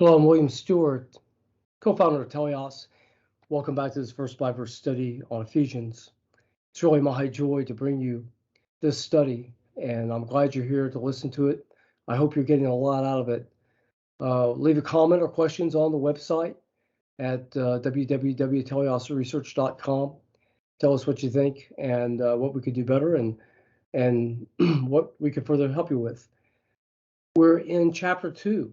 Hello, I'm William Stewart, co-founder of Telios. Welcome back to this verse-by-verse study on Ephesians. It's really my joy to bring you this study, and I'm glad you're here to listen to it. I hope you're getting a lot out of it. Leave a comment or questions on the website at www.teliosresearch.com. Tell us what you think and what we could do better and what we could further help you with. We're in chapter 2.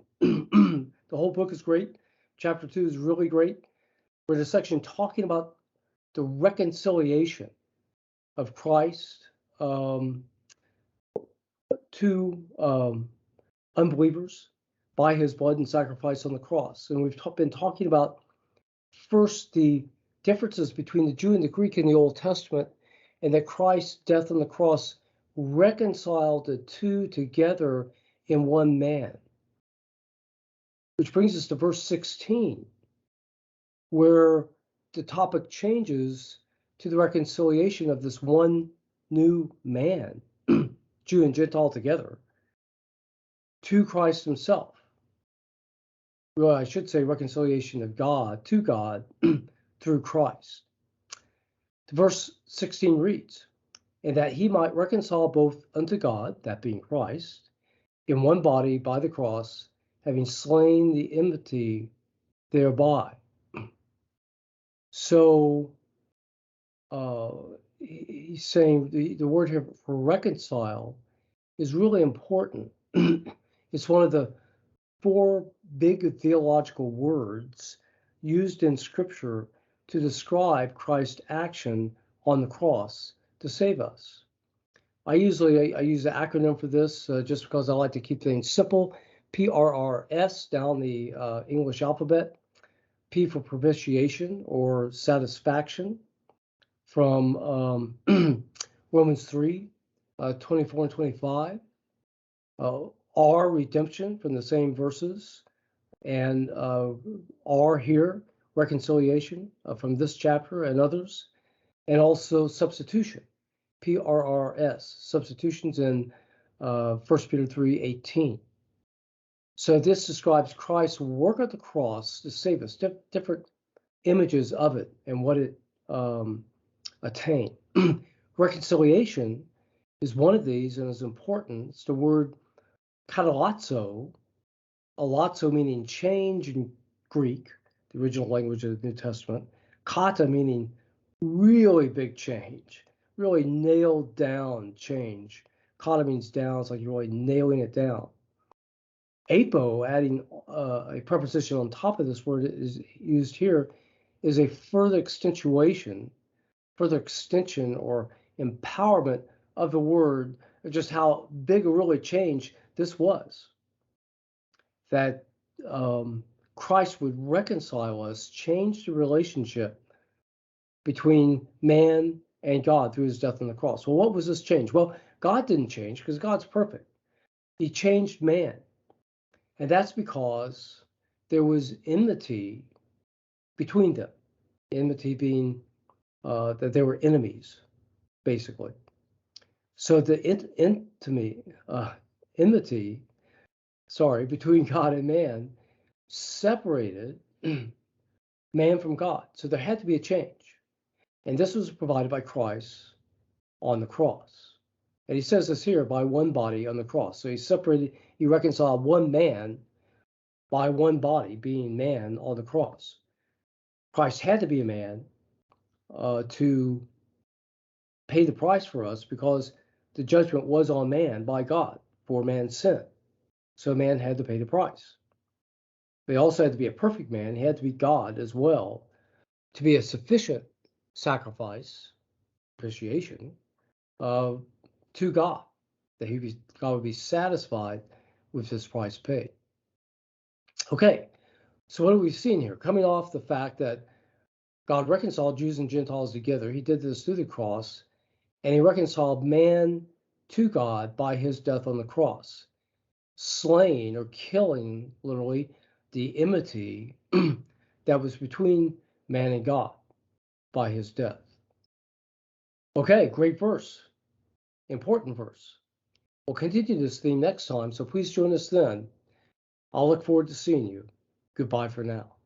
The whole book is great. Chapter 2 is really great. We're in a section talking about the reconciliation of Christ to unbelievers by his blood and sacrifice on the cross. And we've been talking about first the differences between the Jew and the Greek in the Old Testament, and that Christ's death on the cross reconciled the two together in one man. Which brings us to verse 16, where the topic changes to the reconciliation of this one new man, Jew and Gentile together, to Christ himself. Well, I should say reconciliation of God to God through Christ. Verse 16 reads, "And that he might reconcile both unto God," that being Christ, "in one body by the cross, having slain the enmity thereby." So he's saying the word here for reconcile is really important. It's one of the four big theological words used in Scripture to describe Christ's action on the cross to save us. I use the acronym for this just because I like to keep things simple. PRRS down the English alphabet. P for propitiation or satisfaction from Romans 3, 24 and 25. R, redemption from the same verses. And R here, reconciliation from this chapter and others. And also substitution, PRRS, substitutions in 1 Peter 3:18. So this describes Christ's work at the cross to save us, different images of it and what it attained. Reconciliation is one of these and is important. It's the word katallazo, alazo meaning change in Greek, the original language of the New Testament. Kata meaning really big change, really nailed down change. Kata means down, it's like you're really nailing it down. Apo, adding a preposition on top of this word is used here, is a further extension or empowerment of the word, of just how big a really change this was. That Christ would reconcile us, change the relationship between man and God through his death on the cross. Well, what was this change? Well, God didn't change because God's perfect. He changed man. And that's because there was enmity between them. Enmity being that they were enemies, basically. So the enmity, between God and man separated man from God. So there had to be a change. And this was provided by Christ on the cross. And he says this here, by one body on the cross. So he reconciled one man by one body, being man on the cross. Christ had to be a man to pay the price for us because the judgment was on man by God for man's sin. So man had to pay the price. But he also had to be a perfect man. He had to be God as well to be a sufficient sacrifice, propitiation, to God, that God would be satisfied with his price paid. Okay, so what have we seen here? Coming off the fact that God reconciled Jews and Gentiles together, he did this through the cross, and he reconciled man to God by his death on the cross, slaying or killing, literally, the enmity that was between man and God by his death. Okay, great verse. Important verse. We'll continue this theme next time, so please join us then. I'll look forward to seeing you. Goodbye for now.